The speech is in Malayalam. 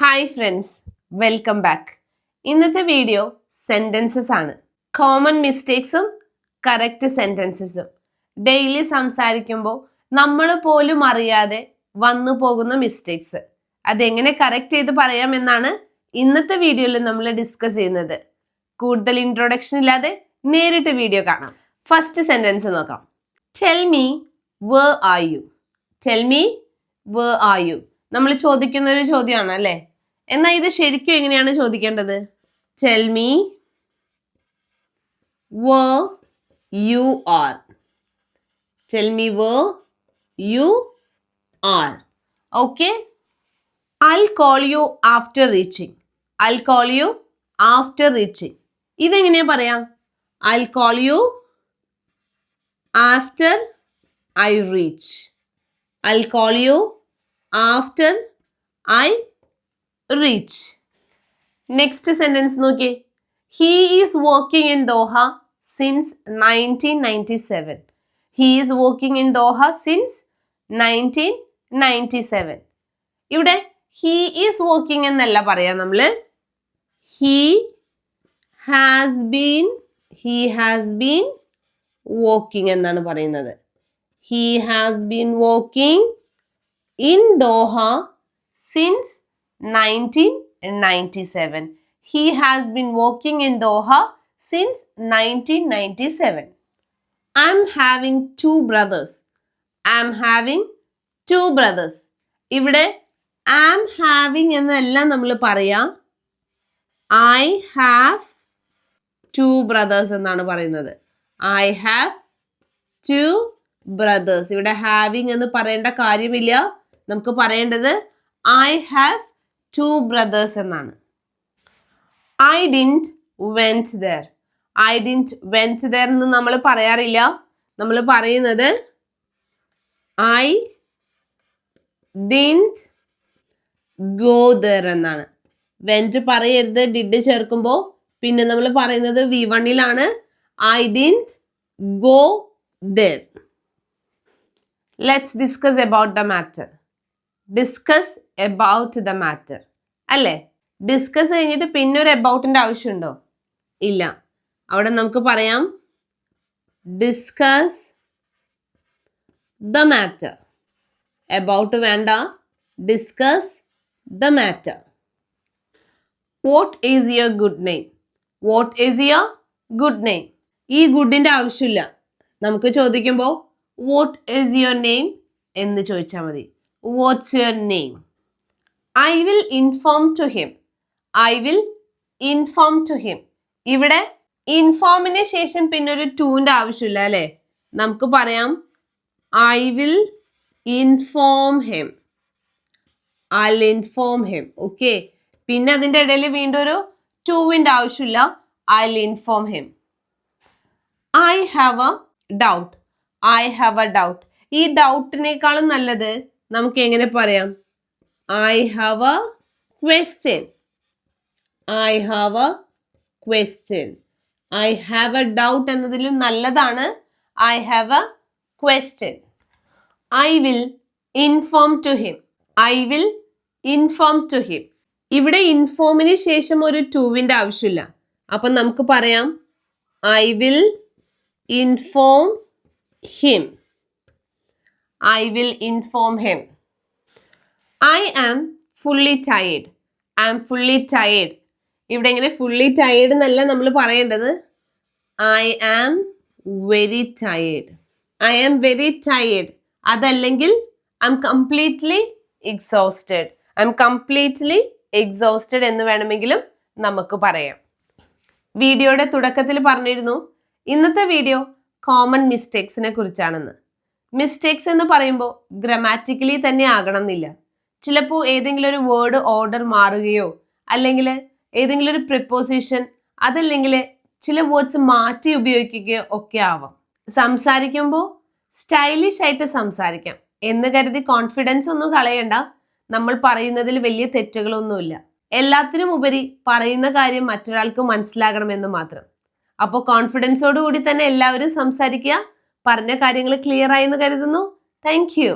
Hi friends, welcome back. ഇന്നത്തെ വീഡിയോ സെൻറ്റൻസസ് ആണ്. കോമൺ മിസ്റ്റേക്സും കറക്റ്റ് സെൻറ്റൻസസും ഡെയിലി സംസാരിക്കുമ്പോൾ നമ്മൾ പോലും അറിയാതെ വന്നു പോകുന്ന മിസ്റ്റേക്സ് അതെങ്ങനെ കറക്റ്റ് ചെയ്ത് പറയാമെന്നാണ് ഇന്നത്തെ വീഡിയോയിൽ നമ്മൾ ഡിസ്കസ് ചെയ്യുന്നത്. കൂടുതൽ ഇൻട്രൊഡക്ഷൻ ഇല്ലാതെ നേരിട്ട് വീഡിയോ കാണാം. ഫസ്റ്റ് സെൻറ്റൻസ് നോക്കാം. Tell me where are you. Tell me where are you നമ്മൾ ചോദിക്കുന്ന ഒരു ചോദ്യമാണ് അല്ലേ? എന്നാൽ ഇത് ശരിക്കും എങ്ങനെയാണ് ചോദിക്കേണ്ടത്? Tell me where you are. Tell me where you are. Okay. I'll call you after reaching. I'll call you after reaching. ഇതെങ്ങനെയാ പറയാം? I'll call you after I reach. I'll call you after I reach. Next sentence നോക്കിയേ. He is working in Doha since 1997. He is working in Doha since 1997. ഇവിടെ he is working എന്നല്ല പറയാം നമ്മള്. He has been working എന്നാണ് പറയുന്നത്. He has been working in Doha since 1997. He has been working in Doha since 1997. I'm having two brothers. I'm having two brothers. ഇവിടെ am having എന്നല്ല നമ്മൾ പറയാം. I have two brothers എന്നാണ് പറയുന്നത്. I have two brothers. ഇവിടെ having എന്ന് പറയേണ്ട കാര്യമില്ല. നമുക്ക് പറയേണ്ടത് I have two brothers എന്നാണ്. I didn't went there. I didn't went there എന്ന് നമ്മൾ പറയാറില്ല. നമ്മൾ പറയുന്നത് I didn't go there എന്നാണ്. went പറയരുത്. did ചേർക്കുമ്പോൾ പിന്നെ നമ്മൾ പറയുന്നത് V1ലാണ്. I didn't go there. Let's discuss about the matter. Discuss about the matter. അല്ലേ? ഡിസ്കസ് കഴിഞ്ഞിട്ട് പിന്നെ ഒരു അബൌട്ടിന്റെ ആവശ്യമുണ്ടോ? ഇല്ല. അവിടെ നമുക്ക് പറയാം ഡിസ്കസ് ദ മാറ്റർ. അബൌട്ട് വേണ്ട. Discuss the matter. What is your good name? What is your good name? ഈ ഗുഡിന്റെ ആവശ്യമില്ല. നമുക്ക് ചോദിക്കുമ്പോൾ വാട്ട് ഈസ് യുവർ നെയിം എന്ന് ചോദിച്ചാൽ മതി. What's your name? I will inform to him. I will inform to him. ഇവിടെ ഇൻഫോമിന് ശേഷം പിന്നെ ഒരു ടൂന്റെ ആവശ്യമില്ല അല്ലേ? നമുക്ക് പറയാം I will inform him. I will inform him. Okay. പിന്നെ അതിൻ്റെ ഇടയിൽ വീണ്ടും ഒരു ടൂവിൻ്റെ ആവശ്യമില്ല. I will inform him. I have a doubt. I have a doubt. ഈ ഡൗട്ടിനേക്കാളും നല്ലത് നമുക്ക് എങ്ങനെ പറയാം? I have a question. I have a question. I have a doubt എന്നതിലും നല്ലതാണ് I have a question. I will inform to him. I will inform to him. ഇവിടെ ഇൻഫോമിന് ശേഷം ഒരു ടൂവിൻ്റെ ആവശ്യമില്ല. അപ്പം നമുക്ക് പറയാം I will inform him. I will inform him. I am fully tired. I am fully tired. ഇവിടെ ഇങ്ങനെ ഫുള്ളി ടയേർഡ് എന്നല്ല നമ്മൾ പറയേണ്ടത്. I am very tired. I am very tired. അതല്ലെങ്കിൽ I am completely exhausted. I am completely exhausted എന്ന് വേണമെങ്കിലും നമുക്ക് പറയാം. വീഡിയോയുടെ തുടക്കത്തിൽ പറഞ്ഞിരുന്നു ഇന്നത്തെ വീഡിയോ കോമൺ മിസ്റ്റേക്സിനെ കുറിച്ചാണെന്ന്. മിസ്റ്റേക്സ് എന്ന് പറയുമ്പോൾ ഗ്രാമാറ്റിക്കലി തന്നെ ആകണം എന്നില്ല. ചിലപ്പോൾ ഏതെങ്കിലും ഒരു വേർഡ് ഓർഡർ മാറുകയോ അല്ലെങ്കിൽ ഏതെങ്കിലും ഒരു പ്രിപ്പോസിഷൻ അതല്ലെങ്കിൽ ചില വേർഡ്സ് മാറ്റി ഉപയോഗിക്കുകയോ ഒക്കെ ആവാം. സംസാരിക്കുമ്പോൾ സ്റ്റൈലിഷ് ആയിട്ട് സംസാരിക്കാം എന്ന് കരുതി കോൺഫിഡൻസ് ഒന്നും കളയണ്ട. നമ്മൾ പറയുന്നതിൽ വലിയ തെറ്റുകളൊന്നുമില്ല. എല്ലാത്തിനും ഉപരി പറയുന്ന കാര്യം മറ്റൊരാൾക്ക് മനസ്സിലാകണമെന്ന് മാത്രം. അപ്പോൾ കോൺഫിഡൻസോടുകൂടി തന്നെ എല്ലാവരും സംസാരിക്കുക. പറഞ്ഞ കാര്യങ്ങൾ ക്ലിയർ ആയി എന്ന് കരുതുന്നു. Thank you.